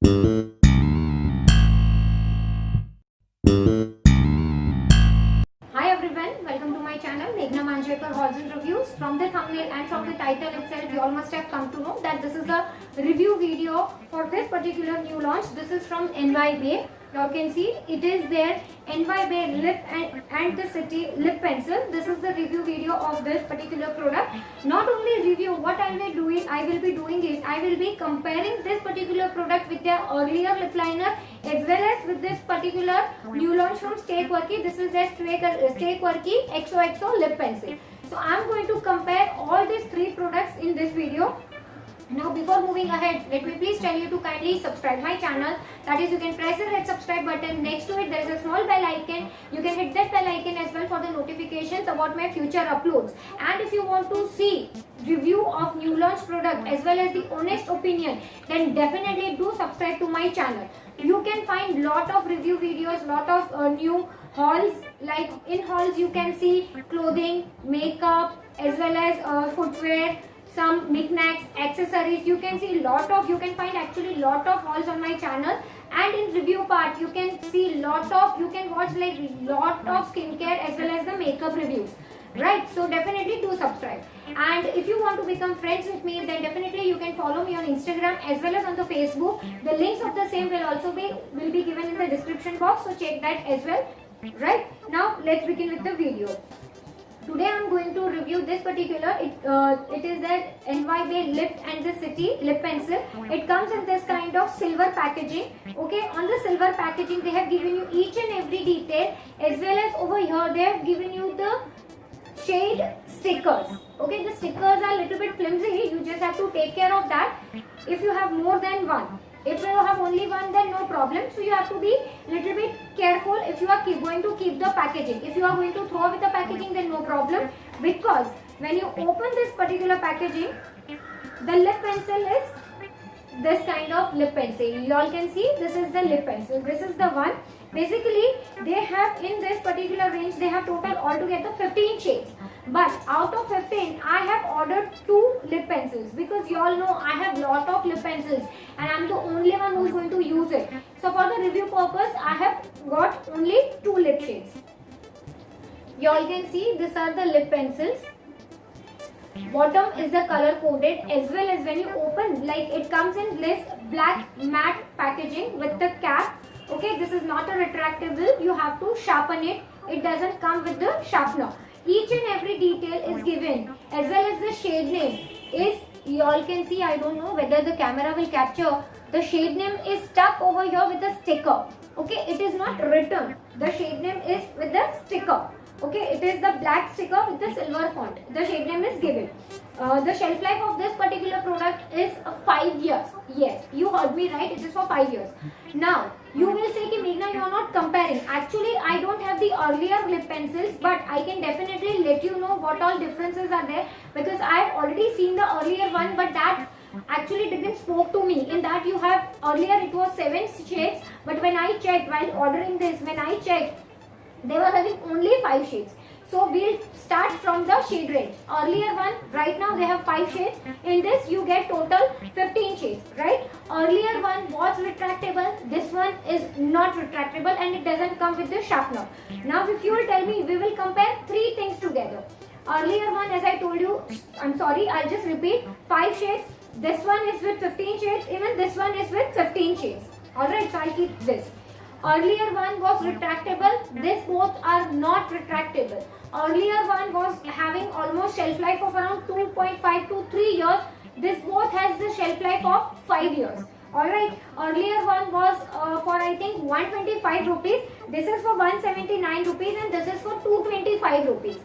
Hi everyone, welcome to my channel Meghna Manjrekar Hauls and Reviews. From the thumbnail and from the title itself, you all must have come to know that this is a review video for this particular new launch. This is from NY Bay. You all can see it is their NY Bay Lip and the City Lip Pencil. This is the review video of this particular product. Not only review, what I will be doing is I will be comparing this particular product with their earlier lip liner as well as with this particular new launch from Stay Quirky. This is their Stay Quirky XOXO Lip Pencil. So I am going to compare all these three products in this video. Now before moving ahead, let me please tell you to kindly subscribe my channel. That is, you can press the red subscribe button. Next to it there is a small bell icon. You can hit that bell icon as well for the notifications about my future uploads. And if you want to see review of new launch product as well as the honest opinion, then definitely do subscribe to my channel. You can find lot of review videos, lot of new hauls. Like in hauls you can see clothing, makeup as well as footwear, some knickknacks, accessories. You can see you can find actually lot of hauls on my channel. And in review part you can see you can watch like lot of skincare as well as the makeup reviews, right? So definitely do subscribe. And if you want to become friends with me, then definitely you can follow me on Instagram as well as on the Facebook. The links of the same will be given in the description box, so check that as well. Right, now let's begin with the video. Today I am going to review this particular, it is that NY Bay Lip and the City Lip Pencil. It comes in this kind of silver packaging. Okay, on the silver packaging they have given you each and every detail, as well as over here they have given you the shade stickers. Okay, the stickers are a little bit flimsy, you just have to take care of that if you have more than one. If you have only one, then no problem. So you have to be little bit careful if you are going to keep the packaging. If you are going to throw away the packaging, then no problem, because when you open this particular packaging, the lip pencil is this kind of lip pencil. You all can see this is the lip pencil. This is the one. Basically, they have in this particular range, they have total altogether 15 shades. But out of 15, I have ordered 2 lip pencils, because you all know I have lot of lip pencils and I am the only one who is going to use it. So for the review purpose, I have got only 2 lip shades. You all can see these are the lip pencils. Bottom is the color coded, as well as when you open, like it comes in this black matte packaging with the cap. Okay, this is not a retractable, you have to sharpen it. It doesn't come with the sharpener. Each and every detail is given, as well as the shade name is, you all can see, I don't know whether the camera will capture, the shade name is stuck over here with a sticker. Okay, it is not written, the shade name is with the sticker. Okay, it is the black sticker with the silver font. The shade name is given. The shelf life of this particular product is 5 years. Yes, you heard me right, it is for 5 years. Now, you will say कि Meghna, you are not comparing. Actually, I don't have the earlier lip pencils, but I can definitely let you know what all differences are there, because I have already seen the earlier one, but that actually didn't spoke to me. In that you have, earlier it was 7 shades, but when I checked while ordering this, they were having only 5 shades. So we'll start from the shade range. Earlier one, right now they have 5 shades. In this you get total 15 shades, right? Earlier one was retractable. This one is not retractable and it doesn't come with the sharpener. Now if you will tell me, we will compare 3 things together. Earlier one, as I told you, I'm sorry, I'll just repeat, 5 shades. This one is with 15 shades. Even this one is with 15 shades. Alright, so I'll keep this. Earlier one was retractable, this both are not retractable. Earlier one was having almost shelf life of around 2.5 to 3 years. This both has the shelf life of 5 years. Alright, earlier one was for I think 125 rupees. This is for 179 rupees and this is for 225 rupees.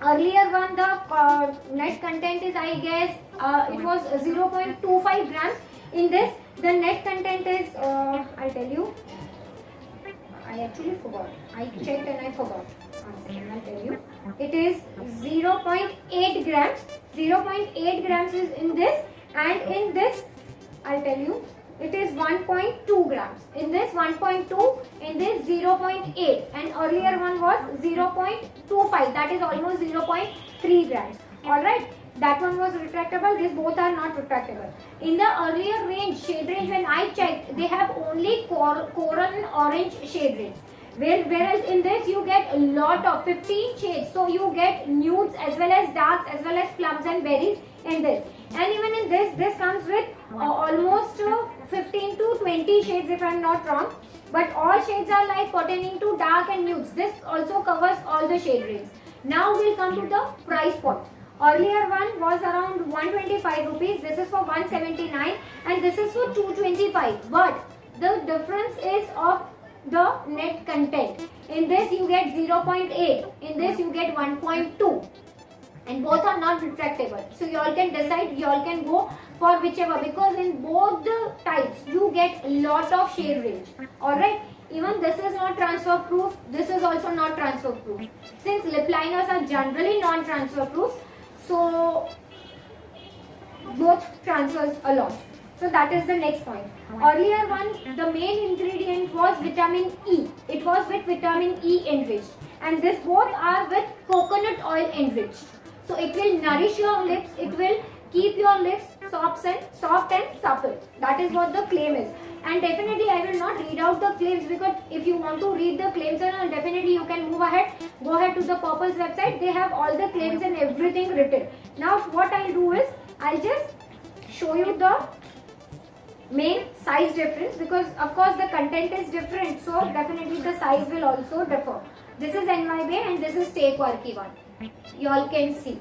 Earlier one, the net content is, I guess, it was 0.25 grams. In this, the net content is, I'll tell you. I actually forgot. I checked and I forgot. I'll tell you. It is 0.8 grams. 0.8 grams is in this, and in this, I'll tell you, it is 1.2 grams. In this 1.2, in this 0.8, and earlier one was 0.25. That is almost 0.3 grams. Alright. that one was retractable. These both are not retractable. In the earlier range, shade range, when I checked, they have only coral and orange shade range. Whereas in this you get a lot of 15 shades. So you get nudes as well as darks as well as plums and berries in this. And even in this comes with almost 15 to 20 shades if I am not wrong. But all shades are like pertaining to dark and nudes. This also covers all the shade range. Now we'll come to the price point. Earlier one was around 125 rupees. This is for 179 and this is for 225. But the difference is of the net content. In this you get 0.8. In this you get 1.2. And both are not retractable. So you all can decide, you all can go for whichever, because in both the types you get a lot of shade range. Alright, even this is not transfer proof, this is also not transfer proof. Since lip liners are generally non-transfer proof, so both transfers a lot. So that is the next point. Earlier one, the main ingredient was vitamin E. It was with vitamin E enriched. And this both are with coconut oil enriched. So it will nourish your lips, it will keep your lips soft and supple. That is what the claim is. And definitely I will not read out the claims, because if you want to read the claims, definitely you can move ahead. Go ahead to the Purple's website. They have all the claims and everything written. Now what I'll do is, I'll just show you the main size difference, because of course the content is different. So definitely the size will also differ. This is NYB and this is Stay Quirky one. You all can see.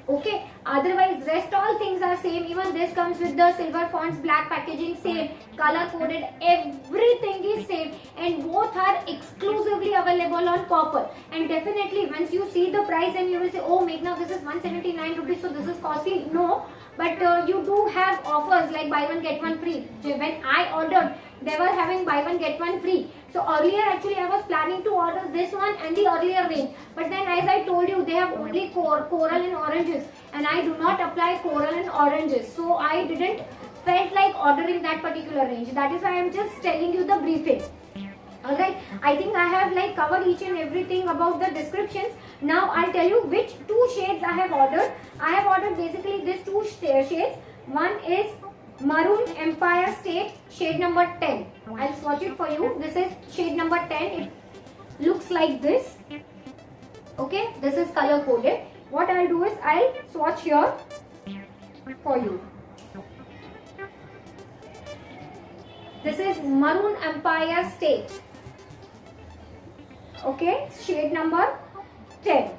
Okay, otherwise rest all things are same. Even this comes with the silver fonts, black packaging, same, color coded, everything is same, and both are exclusively available on Purple. And definitely once you see the price and you will say, oh Meghna, this is 179 rupees, so this is costly. No, but you do have offers like buy one get one free. When I ordered, they were having buy one get one free. So earlier actually I was planning to order this one and the earlier range, but then as I told you, they have only coral and oranges, and I do not apply coral and oranges, so I didn't felt like ordering that particular range. That is why I am just telling you the briefing. Alright, I think I have like covered each and everything about the descriptions. Now I'll tell you which two shades I have ordered. I have ordered basically these two shades. One is Maroon Empire State, shade number 10. I'll swatch it for you. This is shade number 10. It looks like this. Okay, this is color coded. What I'll do is I'll swatch here for you. This is Maroon Empire State. Okay, shade number 10.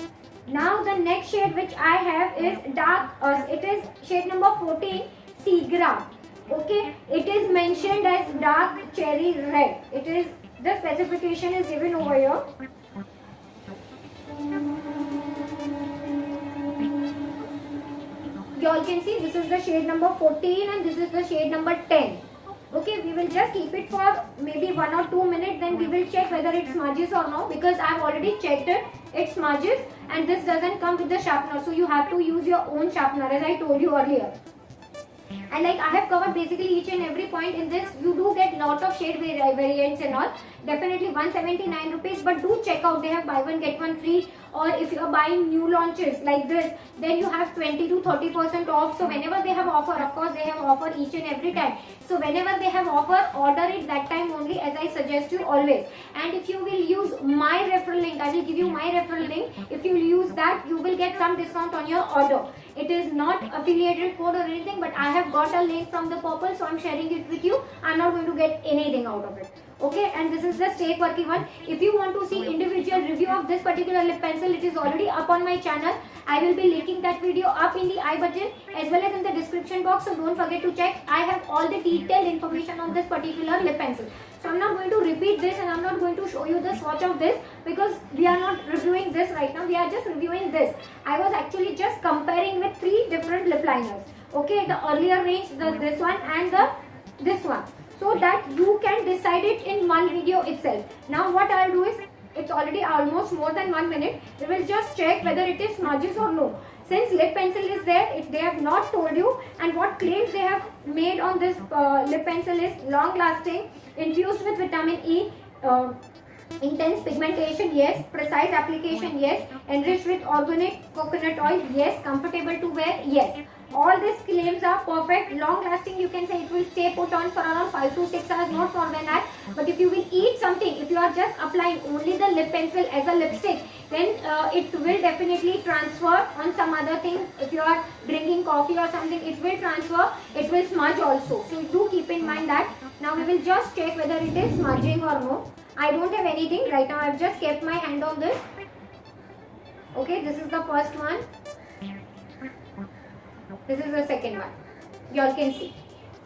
Now the next shade which I have is dark. It is shade number 14. Seagram. Okay, it is mentioned as dark cherry red. It is, the specification is given over here. You all can see this is the shade number 14 and this is the shade number 10. Okay, we will just keep it for maybe 1 or 2 minutes, then we will check whether it smudges or no, because I have already checked it. It smudges and this doesn't come with the sharpener, so you have to use your own sharpener as I told you earlier. And like I have covered basically each and every point in this, you do get lot of shade variants and all. Definitely 179 rupees, but do check out, they have buy one get one free, or if you are buying new launches like this, then you have 20 to 30% off. So whenever they have offer, of course they have offer each and every time. So whenever they have offer, order it that time only, as I suggest you always. And if you will use my referral link, I will give you my referral link. If you will use that, you will get some discount on your order. It is not affiliated code or anything, but I have got a link from the Purple, so I am sharing it with you. I am not going to get anything out of it. Okay, and this is the Stay Quirky one. If you want to see individual review of this particular lip pencil, it is already up on my channel. I will be linking that video up in the I button as well as in the description box, so don't forget to check. I have all the detailed information on this particular lip pencil. So I'm not going to repeat this and I'm not going to show you the swatch of this, because we are not reviewing this right now. We are just reviewing this. I was actually just comparing with 3 different lip liners. Okay, the earlier range, this one and this one, so that you can decide it in one video itself. Now what I'll do is, it's already almost more than 1 minute. We will just check whether it is smudges or no. Since lip pencil is there, they have not told you, and what claims they have made on this lip pencil is long lasting, infused with vitamin E, Intense pigmentation, yes. Precise application, yes. Enriched with organic coconut oil, yes. Comfortable to wear, yes. All these claims are perfect, long lasting. You can say it will stay put on for around 5 to 6 hours, not more than that. But if you will eat something, if you are just applying only the lip pencil as a lipstick, then it will definitely transfer on some other thing. If you are drinking coffee or something, it will transfer, it will smudge also. So do keep in mind that. Now we will just check whether it is smudging or no. I don't have anything right now. I have just kept my hand on this. Okay, this is the first one. This is the second one. You all can see.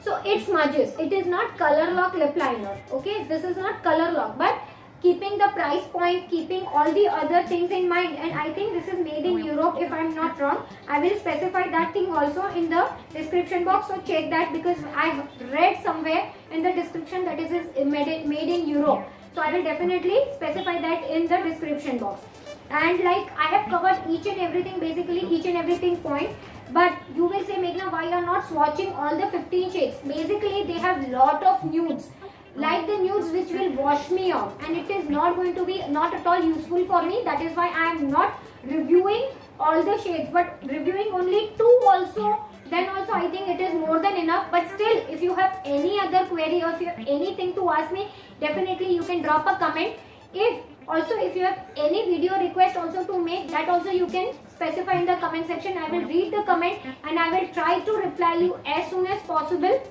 So it smudges. It is not color lock lip liner. Okay, this is not color lock, but keeping the price point, keeping all the other things in mind, and I think this is made in Europe if I'm not wrong. I will specify that thing also in the description box, so check that, because I've read somewhere in the description that it is made in Europe. So I will definitely specify that in the description box. And like I have covered each and everything, basically each and everything point. But you will say, Meghna, why you are not swatching all the 15 shades? Basically they have lot of nudes, like the nudes which will wash me off, and it is not going to be not at all useful for me. That is why I am not reviewing all the shades, but reviewing only 2 also, then also I think it is more than enough. But still, if you have any other query or if you have anything to ask me, definitely you can drop a comment. If you have any video request also to make, that also you can specify in the comment section. I will read the comment and I will try to reply you as soon as possible.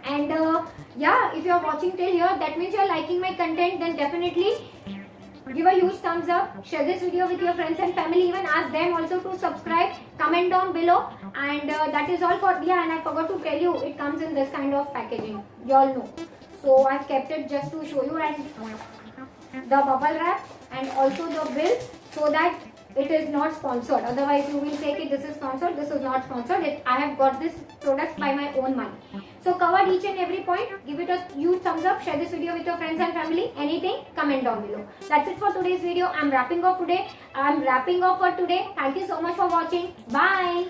And yeah, if you are watching till here, that means you are liking my content. Then definitely give a huge thumbs up, share this video with your friends and family, even ask them also to subscribe, comment down below. And that is all for, yeah, and I forgot to tell you, it comes in this kind of packaging, you all know. So I've kept it just to show you, and the bubble wrap and also the bill, so that it is not sponsored. Otherwise you will say that this is sponsored. This is not sponsored. I have got this product by my own money. So covered each and every point. Give it a huge thumbs up, share this video with your friends and family. Anything, comment down below. That's it for today's video. I'm wrapping off for today. Thank you so much for watching. Bye.